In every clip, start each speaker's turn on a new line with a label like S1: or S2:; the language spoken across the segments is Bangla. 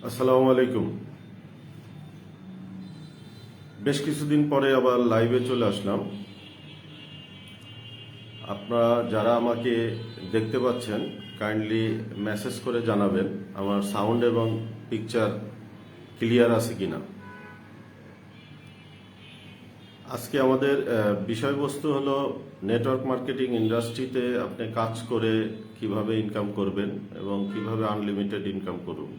S1: আসসালামু আলাইকুম। বেশ কিছুদিন পরে আবার লাইভে চলে আসলাম। আপনারা যারা আমাকে দেখতে পাচ্ছেন কাইন্ডলি মেসেজ করে জানাবেন আমার সাউন্ড এবং পিকচার ক্লিয়ার আছে কিনা। আজকে আমাদের বিষয়বস্তু হলো নেটওয়ার্ক মার্কেটিং ইন্ডাস্ট্রিতে আপনি কাজ করে কিভাবে ইনকাম করবেন এবং কিভাবে আনলিমিটেড ইনকাম করুন।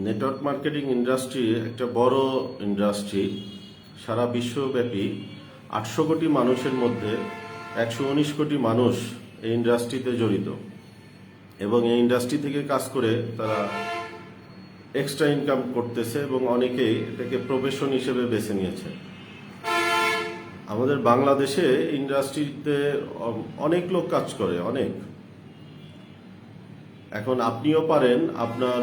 S1: নেটওয়ার্ক মার্কেটিং ইন্ডাস্ট্রি একটা বড় ইন্ডাস্ট্রি। সারা বিশ্বব্যাপী 800 কোটি মানুষের মধ্যে 119 কোটি মানুষ এই ইন্ডাস্ট্রিতে জড়িত এবং এই ইন্ডাস্ট্রি থেকে কাজ করে তারা এক্সট্রা ইনকাম করতেছে এবং অনেকেই এটাকে প্রফেশন হিসেবে বেছে নিয়েছে। আমাদের বাংলাদেশে ইন্ডাস্ট্রিতে অনেক লোক কাজ করে, অনেক। এখন আপনিও পারেন আপনার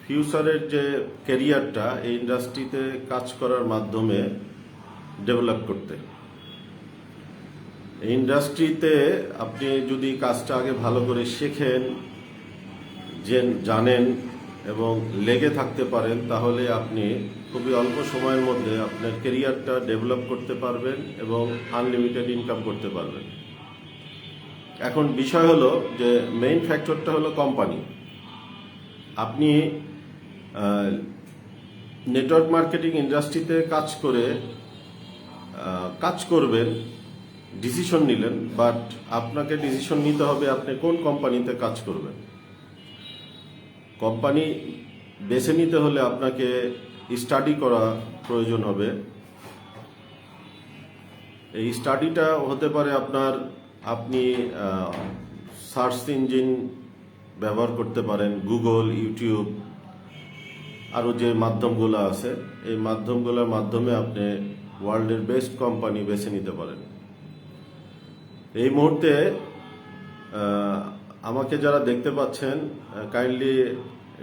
S1: ফিউচারের যে ক্যারিয়ারটা এই ইন্ডাস্ট্রিতে কাজ করার মাধ্যমে ডেভেলপ করতে। এই ইন্ডাস্ট্রিতে আপনি যদি কাজটা আগে ভালো করে শেখেন, জানেন এবং লেগে থাকতে পারেন, তাহলে আপনি খুবই অল্প সময়ের মধ্যে আপনার ক্যারিয়ারটা ডেভেলপ করতে পারবেন এবং আনলিমিটেড ইনকাম করতে পারবেন। এখন বিষয় হলো যে মেইন ফ্যাক্টরটা হলো কোম্পানি। আপনি নেটওয়ার্ক মার্কেটিং ইন্ডাস্ট্রিতে কাজ করবেন, ডিসিশন নিলেন, বাট আপনাকে ডিসিশন নিতে হবে আপনি কোন কোম্পানিতে কাজ করবেন। কোম্পানি বেছে নিতে হলে আপনাকে স্টাডি করা প্রয়োজন হবে। এই স্টাডিটা হতে পারে আপনি সার্চ ইঞ্জিন ব্যবহার করতে পারেন, গুগল, ইউটিউব, আরও যে মাধ্যমগুলো আছে এই মাধ্যমগুলোর মাধ্যমে আপনি ওয়ার্ল্ডের বেস্ট কোম্পানি বেছে নিতে পারেন। এই মুহূর্তে আমাকে যারা দেখতে পাচ্ছেন কাইন্ডলি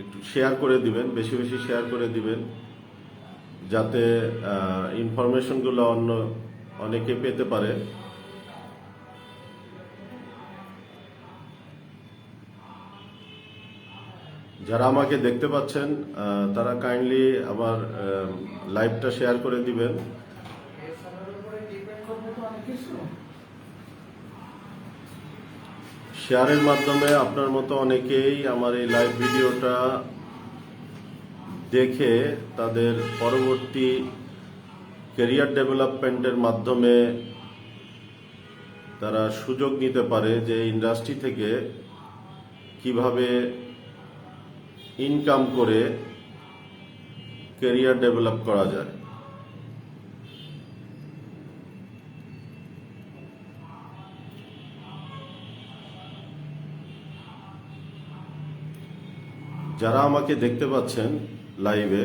S1: একটু শেয়ার করে দিবেন, বেশি বেশি শেয়ার করে দিবেন, যাতে ইনফরমেশনগুলো অনেকে পেতে পারে। যারা আমাকে দেখতে পাচ্ছেন তারা কাইন্ডলি আমার লাইভটা শেয়ার করে দিবেন। শেয়ারের মাধ্যমে আপনার মতো অনেকেই আমার এই লাইভ ভিডিওটা দেখে তাদের পরবর্তী ক্যারিয়ার ডেভেলপমেন্টের মাধ্যমে তারা সুযোগ নিতে পারে যে ইন্ডাস্ট্রি থেকে কিভাবে ইনকাম করে ক্যারিয়ার ডেভেলপ করা যায়। যারা আমাকে দেখতে পাচ্ছেন লাইভে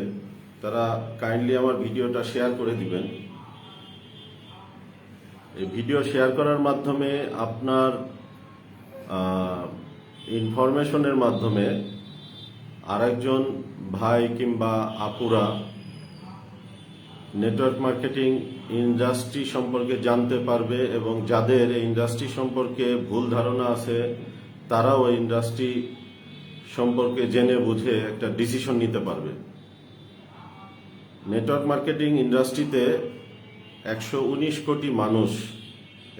S1: তারা কাইন্ডলি আমার ভিডিওটা শেয়ার করে দিবেন। এই ভিডিও শেয়ার করার মাধ্যমে আপনার ইনফরমেশনের মাধ্যমে আরেকজন ভাই কিংবা আপুরা নেটওয়ার্ক মার্কেটিং ইন্ডাস্ট্রি সম্পর্কে জানতে পারবে এবং যাদের এই ইন্ডাস্ট্রি সম্পর্কে ভুল ধারণা আছে তারাও এই ইন্ডাস্ট্রি সম্পর্কে জেনে বুঝে একটা ডিসিশন নিতে পারবে। নেটওয়ার্ক মার্কেটিং ইন্ডাস্ট্রিতে 119 কোটি মানুষ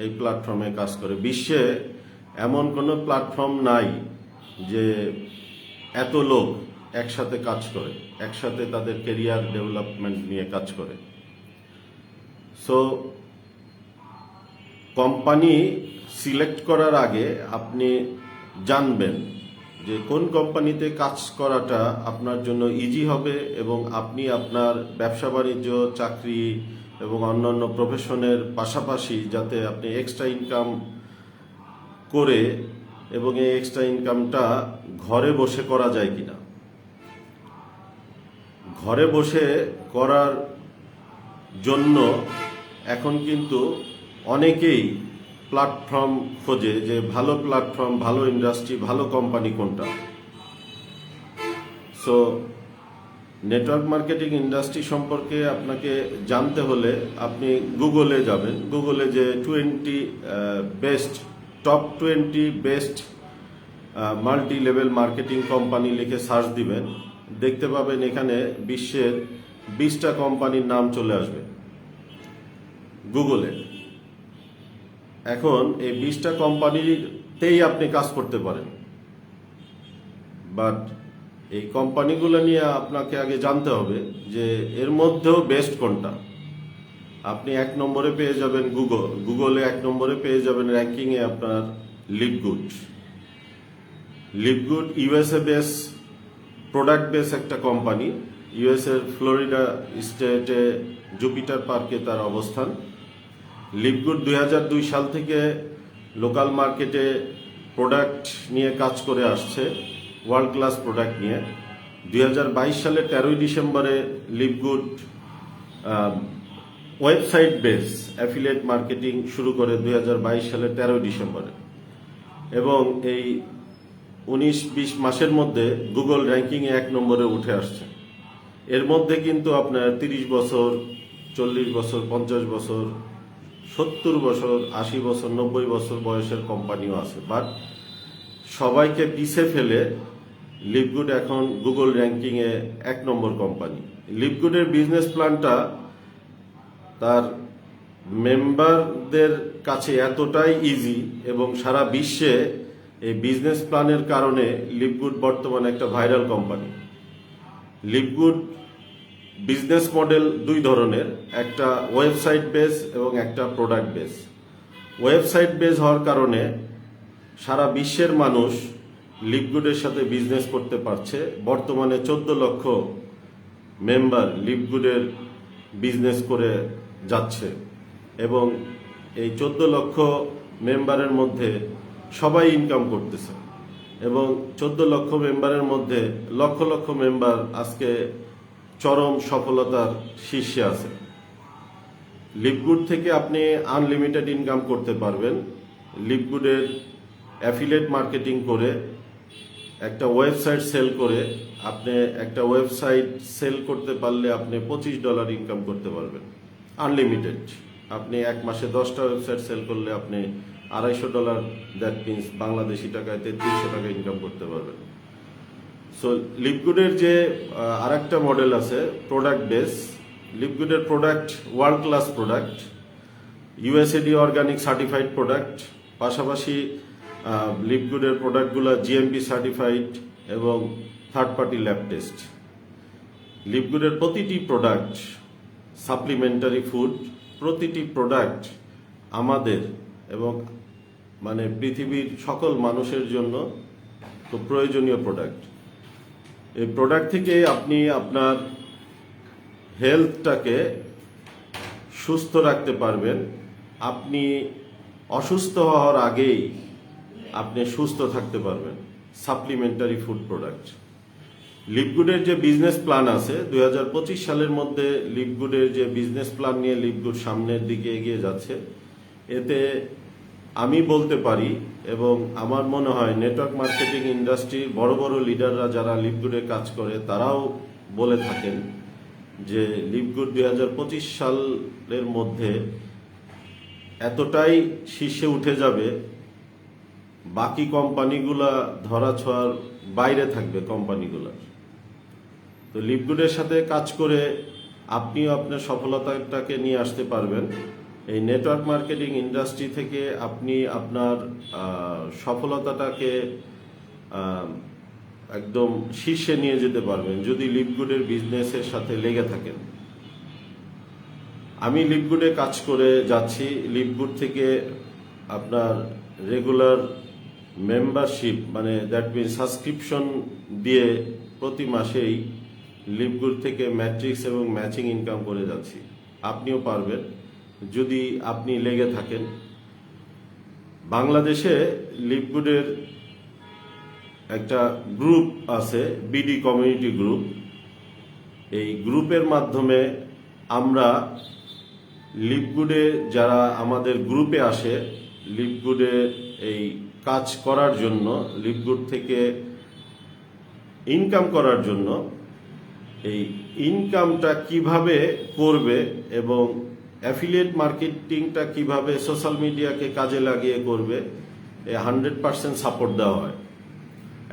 S1: এই প্ল্যাটফর্মে কাজ করে। বিশ্বে এমন কোনো প্ল্যাটফর্ম নাই যে এত লোক একসাথে কাজ করে, একসাথে তাদের ক্যারিয়ার ডেভেলপমেন্ট নিয়ে কাজ করে। সো কোম্পানি সিলেক্ট করার আগে আপনি জানবেন যে কোন কোম্পানিতে কাজ করাটা আপনার জন্য ইজি হবে এবং আপনি আপনার ব্যবসা বাণিজ্য, চাকরি এবং অন্যান্য প্রফেশনের পাশাপাশি যাতে আপনি এক্সট্রা ইনকাম করে এবং এই এক্সট্রা ইনকামটা ঘরে বসে করা যায় কিনা। ঘরে বসে করার জন্য এখন কিন্তু অনেকেই প্ল্যাটফর্ম খোঁজে যে ভালো প্ল্যাটফর্ম, ভালো ইন্ডাস্ট্রি, ভালো কোম্পানি কোনটা। সো নেটওয়ার্ক মার্কেটিং ইন্ডাস্ট্রি সম্পর্কে আপনাকে জানতে হলে আপনি গুগলে যাবেন। গুগলে যে 20 best top 20 best multi level marketing company লিখে সার্চ দিবেন, দেখতে পাবেন এখানে বিশ্বের 20টা কোম্পানির নাম চলে আসবে গুগলে। এখন এই 20টা কোম্পানিতেই আপনি কাজ করতে পারেন, বাট এই কোম্পানিগুলো নিয়ে আপনাকে আগে জানতে হবে যে এর মধ্যেও বেস্ট কোনটা। আপনি 1 নম্বরে পেয়ে যাবেন গুগলে 1 নম্বরে পেয়ে যাবেন র্যাঙ্কিংয়ে আপনার LiveGood. LiveGood USA base product base একটা কোম্পানি, ইউএসএর ফ্লোরিডা স্টেটে জুপিটার পার্কে তার অবস্থান। লিভগুড 2002 সাল থেকে লোকাল মার্কেটে প্রোডাক্ট নিয়ে কাজ করে আসছে, ওয়ার্ল্ড ক্লাস প্রোডাক্ট নিয়ে। 2022 সালে 13 ডিসেম্বরে LiveGood website base affiliate marketing শুরু করে 2022 সালে 13 ডিসেম্বরে, এবং এই 19-20 মাসের মধ্যে গুগল র্যাঙ্কিংয়ে 1 নম্বরে উঠে আসছে। এর মধ্যে কিন্তু আপনার 30 বছর, 40 বছর, 50 বছর, 70 বছর, 80 বছর, 90 বছর বয়সের কোম্পানিও আছে, বাট সবাইকে পিছে ফেলে লিভগুড এখন গুগল র্যাঙ্কিংয়ে 1 নম্বর কোম্পানি। লিভগুডের বিজনেস প্ল্যানটা তার মেম্বারদের কাছে এতটাই ইজি এবং সারা বিশ্বে এই বিজনেস প্ল্যানের কারণে লিভগুড বর্তমানে একটা viral company. LiveGood business model 2 ধরনের, একটা ওয়েবসাইট বেস এবং একটা প্রোডাক্ট বেস। ওয়েবসাইট বেস হওয়ার কারণে সারা বিশ্বের মানুষ লিভগুডের সাথে বিজনেস করতে পারছে। বর্তমানে 14 লক্ষ মেম্বার লিভগুডের বিজনেস করে যাচ্ছে, এবং এই 14 লক্ষ মেম্বারের মধ্যে সবাই ইনকাম করতেছে, এবং 14 লক্ষ মেম্বারের মধ্যে লক্ষ লক্ষ মেম্বার আজকে চরম সফলতার শীর্ষে আছে। লিভগুড থেকে আপনি আনলিমিটেড ইনকাম করতে পারবেন। লিভগুডের অ্যাফিলিয়েট মার্কেটিং করে, একটা ওয়েবসাইট সেল করে, আপনি একটা ওয়েবসাইট সেল করতে পারলে আপনি $25 ইনকাম করতে পারবেন আনলিমিটেড। আপনি 1 মাসে 10টা ওয়েবসাইট সেল করলে আপনি $250, দ্যাট মিনস বাংলাদেশি টাকায় 3300 টাকা ইনকাম করতে পারবেন। সো লিভগুডের যে আরেকটা মডেল আছে প্রোডাক্ট বেস। লিভগুডের প্রোডাক্ট ওয়ার্ল্ড ক্লাস প্রোডাক্ট, ইউএসএডি অর্গানিক সার্টিফাইড প্রোডাক্ট, পাশাপাশি লিভগুডের প্রোডাক্টগুলো জিএমপি সার্টিফাইড এবং থার্ড পার্টি ল্যাব টেস্ট। লিভগুডের প্রতিটি প্রোডাক্ট সাপ্লিমেন্টারি ফুড, প্রতিটি প্রোডাক্ট আমাদের এবং মানে পৃথিবীর সকল মানুষের জন্য খুব প্রয়োজনীয় প্রোডাক্ট। এই প্রোডাক্ট থেকে আপনি আপনার হেলথটাকে সুস্থ রাখতে পারবেন। আপনি অসুস্থ হওয়ার আগেই আপনি সুস্থ থাকতে পারবেন। Supplementary food product. লিভগুডের যে বিজনেস প্ল্যান আছে 2025 সালের মধ্যে লিভগুডের যে বিজনেস প্ল্যান নিয়ে লিভগুড সামনের দিকে এগিয়ে যাচ্ছে, এতে আমি বলতে পারি এবং আমার মনে হয় নেটওয়ার্ক মার্কেটিং ইন্ডাস্ট্রির বড় বড় লিডাররা যারা লিভগুডে কাজ করে তারাও বলে থাকেন যে লিভগুড 2025 সালের মধ্যে এতটাই শীর্ষে উঠে যাবে, বাকি কোম্পানিগুলা ধরাছোঁয়ার বাইরে থাকবে কোম্পানিগুলার। তো লিভগুডের সাথে কাজ করে আপনিও আপনার সফলতাটাকে নিয়ে আসতে পারবেন। এই নেটওয়ার্ক মার্কেটিং ইন্ডাস্ট্রি থেকে আপনি আপনার সফলতাটাকে একদম শীর্ষে নিয়ে যেতে পারবেন যদি লিভগুডের বিজনেসের সাথে লেগে থাকেন। আমি লিভগুডে কাজ করে যাচ্ছি। লিভগুড থেকে আপনার রেগুলার মেম্বারশিপ মানে দ্যাট মিন সাবস্ক্রিপশন দিয়ে প্রতি মাসেই লিভগুড থেকে ম্যাট্রিক্স এবং ম্যাচিং ইনকাম করে যাচ্ছি। আপনিও পারবেন যদি আপনি লেগে থাকেন। বাংলাদেশে লিভগুডের একটা গ্রুপ আছে, বিডি কমিউনিটি গ্রুপ। এই গ্রুপের মাধ্যমে আমরা লিভগুডে যারা আমাদের গ্রুপে আসে লিভগুডে এই কাজ করার জন্য, লিভগুড থেকে ইনকাম করার জন্য, এই ইনকামটা কিভাবে করবে এবং অ্যাফিলিয়েট মার্কেটিংটা কিভাবে সোশ্যাল মিডিয়াকে কাজে লাগিয়ে করবে 100% সাপোর্ট দেওয়া হয়।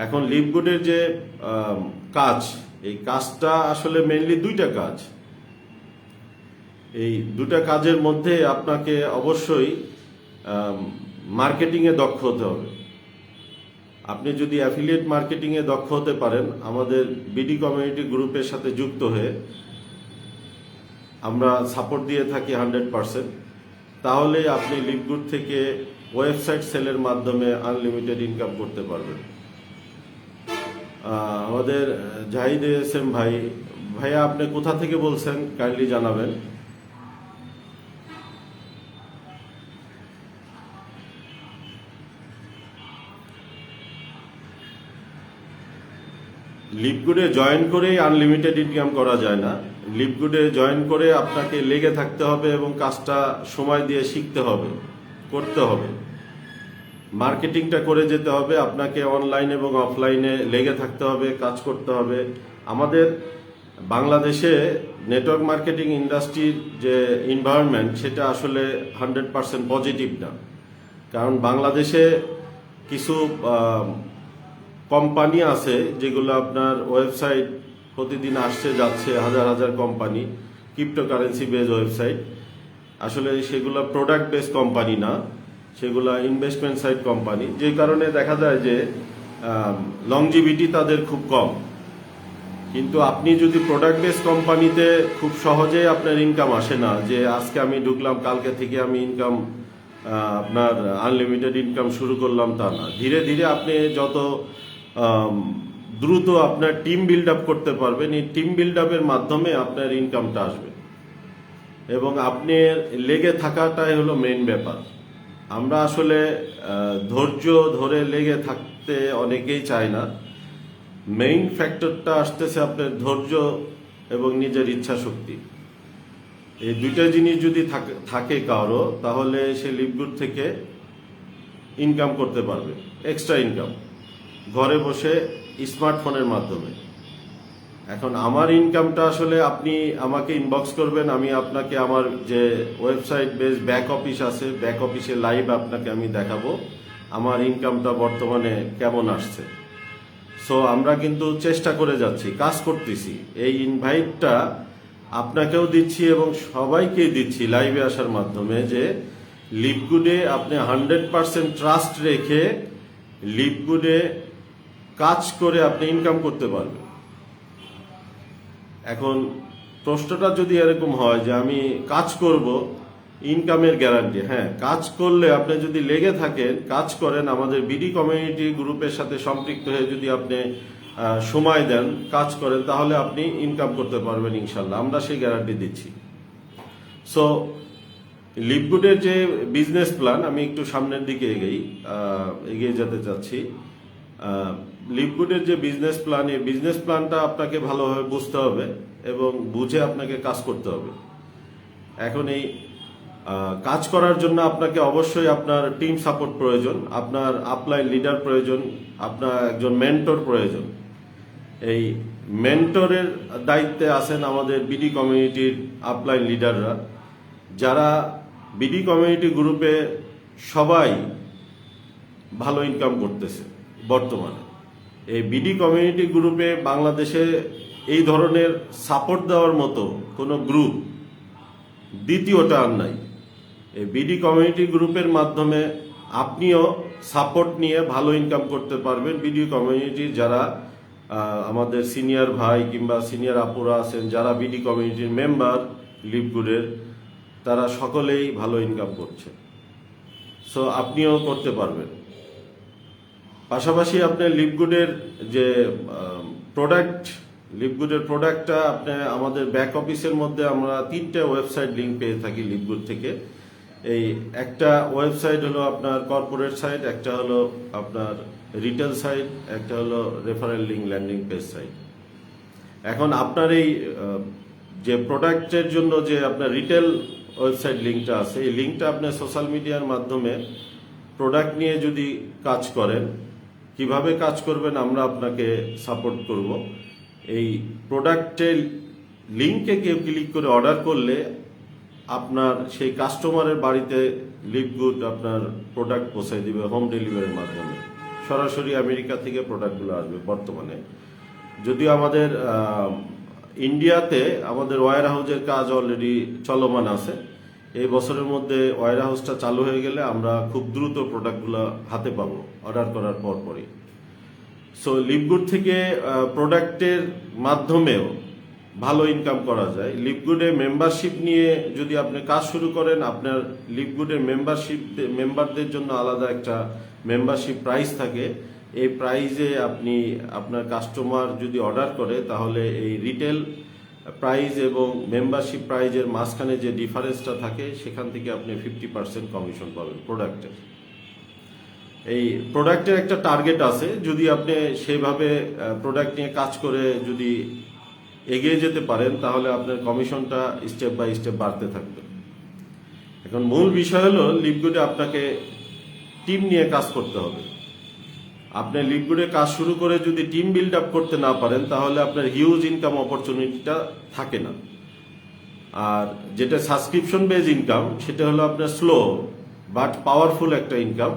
S1: এখন লিভগুডের যে কাজ, এই কাজটা আসলে মেইনলি দুইটা কাজ। এই দুটা কাজের মধ্যে আপনাকে অবশ্যই মার্কেটিংয়ে দক্ষ হতে হবে। আপনি যদি অ্যাফিলিয়েট মার্কেটিংয়ে দক্ষ হতে পারেন, আমাদের বিডি কমিউনিটি গ্রুপের সাথে যুক্ত হয়ে আমরা সাপোর্ট দিয়ে থাকি 100%, তাহলে আপনি লিভগুড থেকে ওয়েবসাইট সেলের মাধ্যমে আনলিমিটেড ইনকাম করতে পারবেন। আমাদের জাহিদ এসএম ভাইয়া আপনি কোথা থেকে বলছেন কাইন্ডলি জানাবেন। লিভগুডে জয়েন করেই আনলিমিটেড ইনকাম করা যায় না। লিভগুডে জয়েন করে আপনাকে লেগে থাকতে হবে এবং কাজটা সময় দিয়ে শিখতে হবে, করতে হবে, মার্কেটিংটা করে যেতে হবে। আপনাকে অনলাইন এবং অফলাইনে লেগে থাকতে হবে, কাজ করতে হবে। আমাদের বাংলাদেশে নেটওয়ার্ক মার্কেটিং ইন্ডাস্ট্রির যে এনভায়রনমেন্ট, সেটা আসলে 100% পজিটিভ না। কারণ বাংলাদেশে কিছু কোম্পানি আছে যেগুলো আপনার ওয়েবসাইট প্রতিদিন আসছে যাচ্ছে, হাজার হাজার কোম্পানি, ক্রিপ্টোকারেন্সি বেস ওয়েবসাইট। আসলে সেগুলো প্রোডাক্ট বেস কোম্পানি না, সেগুলো ইনভেস্টমেন্ট সাইট কোম্পানি, যে কারণে দেখা যায় যে লংজিভিটি তাদের খুব কম। কিন্তু আপনি যদি প্রোডাক্ট বেস কোম্পানিতে খুব সহজেই আপনার ইনকাম আসে না, যে আজকে আমি ঢুকলাম কালকে থেকে আমি ইনকাম আপনার আনলিমিটেড ইনকাম শুরু করলাম, তা না। ধীরে ধীরে আপনি যত দ্রুত আপনার টিম বিল্ড আপ করতে পারবেন, এই টিম বিল্ড আপের মাধ্যমে আপনার ইনকামটা আসবে। এবং আপনি লেগে থাকাটাই হলো মেইন ব্যাপার। আমরা আসলে ধৈর্য ধরে লেগে থাকতে অনেকেই চায় না। মেইন ফ্যাক্টরটা আসতেছে আপনার ধৈর্য এবং নিজের ইচ্ছা শক্তি। এই দুইটা জিনিস যদি থাকে কারো, তাহলে সে লিভগুড থেকে ইনকাম করতে পারবে, এক্সট্রা ইনকাম, ঘরে বসে স্মার্টফোনের মাধ্যমে। এখন আমার ইনকামটা আসলে আপনি আমাকে ইনবক্স করবেন, আমি আপনাকে আমার যে ওয়েবসাইট বেস ব্যাক অফিস আছে, ব্যাক অফিসে লাইভ আপনাকে আমি দেখাবো আমার ইনকামটা বর্তমানে কেমন আসছে। সো আমরা কিন্তু চেষ্টা করে যাচ্ছি, কাজ করতেছি। এই ইনভাইটটা আপনাকেও দিচ্ছি এবং সবাইকেই দিচ্ছি লাইভে আসার মাধ্যমে, যে লিভগুডে আপনি 100% ট্রাস্ট রেখে লিভগুডে কাজ করে আপনি ইনকাম করতে পারবেন। এখন প্রশ্নটা যদি এরকম হয় যে আমি কাজ করব, ইনকামের গ্যারান্টি, হ্যাঁ, কাজ করলে আপনি যদি লেগে থাকেন, কাজ করেন, আমাদের বিডি কমিউনিটি গ্রুপের সাথে সম্পৃক্ত হয়ে যদি আপনি সময় দেন, কাজ করেন, তাহলে আপনি ইনকাম করতে পারবেন ইনশাল্লাহ, আমরা সেই গ্যারান্টি দিচ্ছি। সো লিভগুডের যে বিজনেস প্ল্যান, আমি একটু সামনের দিকে এগিয়ে যেতে চাচ্ছি। লিভগুডের যে বিজনেস প্ল্যান, এই বিজনেস প্ল্যানটা আপনাকে ভালোভাবে বুঝতে হবে এবং বুঝে আপনাকে কাজ করতে হবে। এখন এই কাজ করার জন্য আপনাকে অবশ্যই আপনার টিম সাপোর্ট প্রয়োজন, আপনার আপলাইন লিডার প্রয়োজন, আপনার একজন মেন্টর প্রয়োজন। এই মেন্টরের দায়িত্বে আছেন আমাদের বিডি কমিউনিটির আপলাইন লিডাররা, যারা বিডি কমিউনিটি গ্রুপে সবাই ভালো ইনকাম করতেছে বর্তমানে। এই বিডি কমিউনিটি গ্রুপে বাংলাদেশে এই ধরনের সাপোর্ট দেওয়ার মতো কোনো গ্রুপ দ্বিতীয়টা আর নাই। এই বিডি কমিউনিটি গ্রুপের মাধ্যমে আপনিও সাপোর্ট নিয়ে ভালো ইনকাম করতে পারবেন। বিডি কমিউনিটির যারা আমাদের সিনিয়র ভাই কিংবা সিনিয়র আপুরা আছেন, যারা বিডি কমিউনিটির মেম্বার লিভগুডের, তারা সকলেই ভালো ইনকাম করছে। সো আপনিও করতে পারবেন। পাশাপাশি আপনার লিভগুডের যে লিভগুডের প্রোডাক্টটা আপনি আমাদের ব্যাক অফিসের মধ্যে আমরা 3টে ওয়েবসাইট লিঙ্ক পেয়ে থাকি লিভগুড থেকে। এই একটা ওয়েবসাইট হলো আপনার কর্পোরেট সাইট, একটা হলো আপনার রিটেল সাইট, একটা হলো referral link landing page site. এখন আপনার এই যে প্রোডাক্টের জন্য যে আপনার রিটেল ওয়েবসাইট লিঙ্কটা আছে, এই লিঙ্কটা আপনার সোশ্যাল মিডিয়ার মাধ্যমে প্রোডাক্ট নিয়ে যদি কাজ করেন, কিভাবে কাজ করবেন আমরা আপনাকে সাপোর্ট করব। এই প্রোডাক্টের লিঙ্কে কেউ ক্লিক করে অর্ডার করলে আপনার সেই কাস্টমারের বাড়িতে লিভগুড আপনার প্রোডাক্ট পৌঁছায় দিবে হোম ডেলিভারির মাধ্যমে। সরাসরি আমেরিকা থেকে প্রোডাক্টগুলো আসবে বর্তমানে। যদিও আমাদের ইন্ডিয়াতে আমাদের ওয়্যার হাউসের কাজ অলরেডি চলমান আছে। এই বছরের মধ্যে ওয়্যার হাউসটা চালু হয়ে গেলে আমরা খুব দ্রুত প্রোডাক্টগুলো হাতে পাবো অর্ডার করার পরই। সো লিভগুড থেকে প্রোডাক্টের মাধ্যমেও ভালো ইনকাম করা যায়। লিভগুডে মেম্বারশিপ নিয়ে যদি আপনি কাজ শুরু করেন, আপনার লিভগুডের মেম্বারদের জন্য আলাদা একটা মেম্বারশিপ প্রাইস থাকে। এই প্রাইজে আপনি আপনার কাস্টমার যদি অর্ডার করে, তাহলে এই রিটেল প্রাইস এবং মেম্বারশিপ প্রাইজের মাঝখানে যে ডিফারেন্সটা থাকে, সেখান থেকে আপনি 50% কমিশন পাবেন প্রোডাক্টের। এই প্রোডাক্টের একটা টার্গেট আছে, যদি আপনি সেইভাবে প্রোডাক্ট নিয়ে কাজ করে যদি এগিয়ে যেতে পারেন, তাহলে আপনার কমিশনটা স্টেপ বাই স্টেপ বাড়তে থাকবে। এখন মূল বিষয় হলো লিভগুডে আপনাকে টিম নিয়ে কাজ করতে হবে। আপনি লিভগুডে কাজ শুরু করে যদি টিম বিল্ড আপ করতে না পারেন, তাহলে আপনার হিউজ ইনকাম অপরচুনিটিটা থাকে না। আর যেটা সাবস্ক্রিপশন বেজ ইনকাম, সেটা হলো আপনার স্লো বাট পাওয়ারফুল একটা ইনকাম।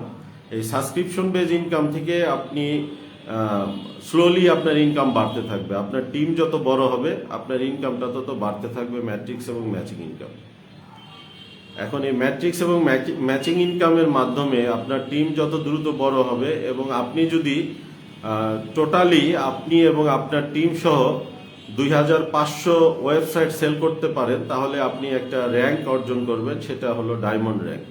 S1: এই সাবস্ক্রিপশন বেজ ইনকাম থেকে আপনি স্লোলি আপনার ইনকাম বাড়তে থাকবে। আপনার টিম যত বড় হবে, আপনার ইনকামটা তত বাড়তে থাকবে, ম্যাট্রিক্স এবং ম্যাচিং ইনকাম। এখন এই ম্যাট্রিক্স এবং ম্যাচিং ইনকামের মাধ্যমে আপনার টিম যত দ্রুত বড় হবে, এবং আপনি যদি টোটালি আপনি এবং আপনার টিম সহ 2500 ওয়েবসাইট সেল করতে পারেন, তাহলে আপনি একটা র্যাঙ্ক অর্জন করবেন, সেটা হলো ডায়মন্ড র্যাঙ্ক,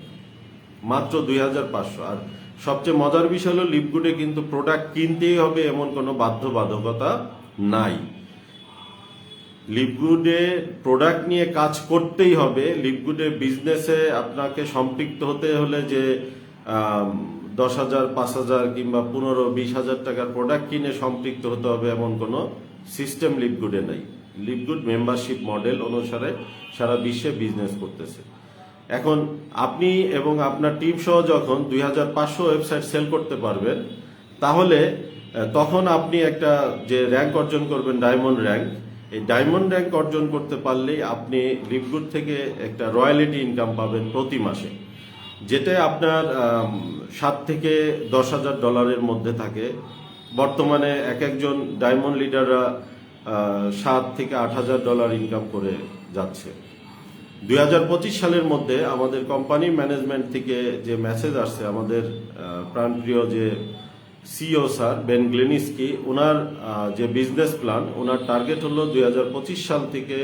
S1: মাত্র 2500। আর সবচেয়ে মজার বিষয় হলো লিভগুডে কিন্তু প্রোডাক্ট কিনতেই হবে এমন কোনো বাধ্যবাধকতা নাই। লিভগুডে প্রোডাক্ট নিয়ে কাজ করতেই হবে। লিভগুডে বিজনেসে আপনাকে সম্পৃক্ত হতে হলে যে 10,000, 5,000 কিংবা 15-20,000 টাকার প্রোডাক্ট কিনে সম্পৃক্ত হতে হবে এমন কোনো সিস্টেম লিভগুডে নাই। লিভগুড মেম্বারশিপ মডেল অনুসারে সারা বিশ্বে বিজনেস করতেছে। এখন আপনি এবং আপনার টিম সহ যখন 2500 ওয়েবসাইট সেল করতে পারবেন, তাহলে তখন আপনি একটা যে র্যাঙ্ক অর্জন করবেন, ডায়মন্ড র্যাঙ্ক, এই ডায়মন্ড র্যাঙ্ক অর্জন করতে পারলেই আপনি লিভগুড থেকে একটা রয়্যালিটি ইনকাম পাবেন প্রতি মাসে, যেটা আপনার 7 থেকে 10,000 ডলারের মধ্যে থাকে। বর্তমানে একজন ডায়মন্ড লিডাররা 7 থেকে 8,000 ডলার ইনকাম করে যাচ্ছে। 2025 সালের মধ্যে আমাদের কোম্পানি ম্যানেজমেন্ট থেকে যে মেসেজ আসছে, আমাদের প্রাণপ্রিয় যে সিইও স্যার বেন গ্লেনিস্কি, ওনার যে বিজনেস প্ল্যান, ওনার টার্গেট হলো 2025 সাল থেকে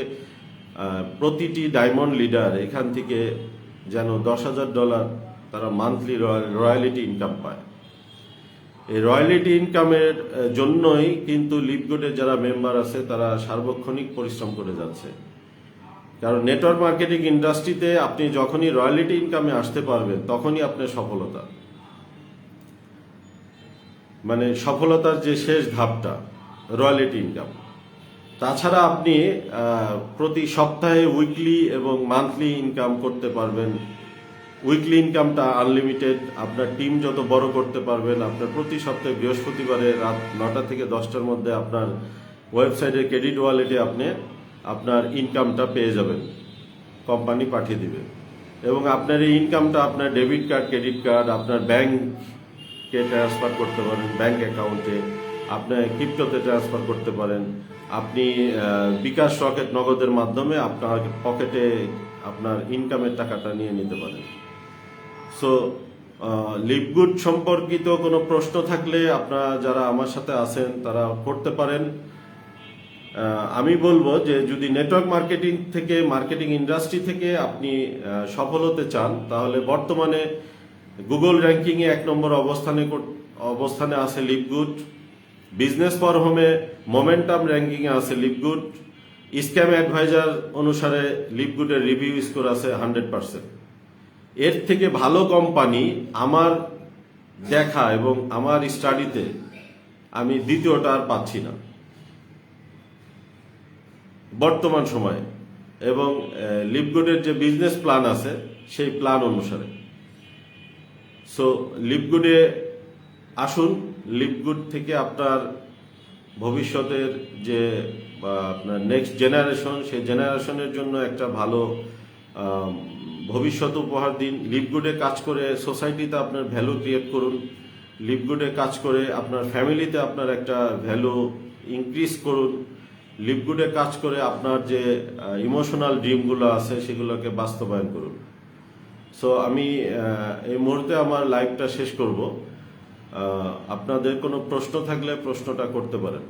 S1: প্রতিটি ডায়মন্ড লিডার এখান থেকে যেন 10,000 ডলার তারা মান্থলি রয়্যালিটি ইনকাম পায়। এই রয়্যালিটি ইনকামের জন্যই কিন্তু লিভগুডের যারা মেম্বার আছে, তারা সার্বক্ষণিক পরিশ্রম করে যাচ্ছে। কারণ নেটওয়ার্ক মার্কেটিং ইন্ডাস্ট্রিতে আপনি যখনই রয়্যালিটি ইনকামে আসতে পারবেন, তখনই আপনার সফলতা, মানে সফলতার যে শেষ ধাপটা রয়্যালিটি ইনকাম। তাছাড়া আপনি প্রতি সপ্তাহে উইকলি এবং মান্থলি ইনকাম করতে পারবেন। উইকলি ইনকামটা আনলিমিটেড। আপনার টিম যত বড় করতে পারবেন, আপনার প্রতি সপ্তাহে বৃহস্পতিবারে রাত 9টা থেকে 10টার মধ্যে আপনার ওয়েবসাইটের ক্রেডিট ওয়ালেটে আপনি আপনার ইনকামটা পেয়ে যাবেন, কোম্পানি পাঠিয়ে দিবে। এবং আপনার এই ইনকামটা আপনার ডেবিট কার্ড, ক্রেডিট কার্ড, আপনার ব্যাংকে ট্রান্সফার করতে পারেন, ব্যাংক অ্যাকাউন্টে, আপনার ক্রিপ্টোতে ট্রান্সফার করতে পারেন। আপনি বিকাশ রকেট নগদের মাধ্যমে আপনার পকেটে আপনার ইনকামের টাকাটা নিয়ে নিতে পারেন। সো লিভগুড সম্পর্কিত কোনো প্রশ্ন থাকলে আপনারা যারা আমার সাথে আছেন তারা করতে পারেন। আমি বলবো যে যদি নেটওয়ার্ক মার্কেটিং থেকে, মার্কেটিং ইন্ডাস্ট্রি থেকে আপনি সফল হতে চান, তাহলে বর্তমানে গুগল র্যাঙ্কিংয়ে 1 নম্বর অবস্থানে আছে লিভগুড। বিজনেস ফর হোমে মোমেন্টাম র্যাঙ্কিংয়ে আছে লিভগুড। স্ক্যাম অ্যাডভাইজার অনুসারে লিভগুডের রিভিউ স্কোর আছে 100%। এর থেকে ভালো কোম্পানি আমার দেখা এবং আমার স্টাডিতে আমি দ্বিতীয়টা আর পাচ্ছি না বর্তমান সময়ে। এবং লিভগুডের যে বিজনেস প্ল্যান আছে, সেই প্ল্যান অনুসারে। সো লিভগুডে আসুন। লিভগুড থেকে আপনার ভবিষ্যতের যে আপনার নেক্সট জেনারেশন, সেই জেনারেশনের জন্য একটা ভালো ভবিষ্যৎ উপহার দিন। লিভগুডে কাজ করে সোসাইটিতে আপনার ভ্যালু ক্রিয়েট করুন। লিভগুডে কাজ করে আপনার ফ্যামিলিতে আপনার একটা ভ্যালু ইনক্রিজ করুন। লিভগুডে কাজ করে আপনার যে ইমোশনাল ড্রিমগুলো আছে সেগুলোকে বাস্তবায়ন করুন। সো আমি এই মুহূর্তে আমার লাইভটা শেষ করব। আপনাদের কোনো প্রশ্ন থাকলে প্রশ্নটা করতে পারেন।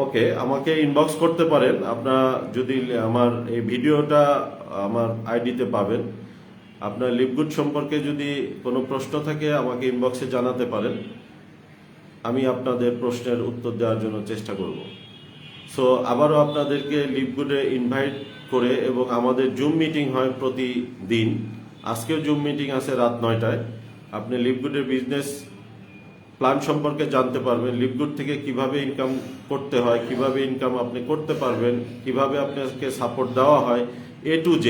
S1: ওকে, আমাকে ইনবক্স করতে পারেন। আপনারা যদি আমার এই ভিডিওটা আমার আইডিতে পাবেন। আপনার লিভগুড সম্পর্কে যদি কোনো প্রশ্ন থাকে আমাকে ইনবক্সে জানাতে পারেন। আমি আপনাদের প্রশ্নের উত্তর দেওয়ার জন্য চেষ্টা করব। সো আবারও আপনাদেরকে লিভগুডে ইনভাইট করে, এবং আমাদের জুম মিটিং হয় প্রতিদিন। আজকেও জুম মিটিং আছে রাত 9টায়। আপনি লিভগুডের বিজনেস প্ল্যান সম্পর্কে জানতে পারবেন। লিভগুড থেকে কিভাবে ইনকাম করতে হয়, কিভাবে ইনকাম আপনি করতে পারবেন, কিভাবে আপনাকে সাপোর্ট দেওয়া হয়, A to Z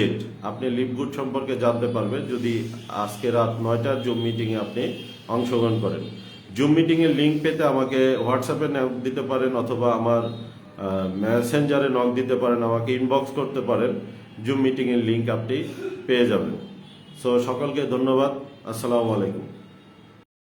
S1: আপনি লিভগুড সম্পর্কে জানতে পারবেন যদি আজকে রাত 9টার জুম মিটিংয়ে আপনি অংশগ্রহণ করেন। জুম মিটিংয়ের লিঙ্ক পেতে আমাকে হোয়াটসঅ্যাপে নক দিতে পারেন, অথবা আমার মেসেঞ্জারে নক দিতে পারেন, আমাকে ইনবক্স করতে পারেন। জুম মিটিংয়ের লিঙ্ক আপনি পেয়ে যাবেন। সো সকলকে ধন্যবাদ। আসসালামু আলাইকুম।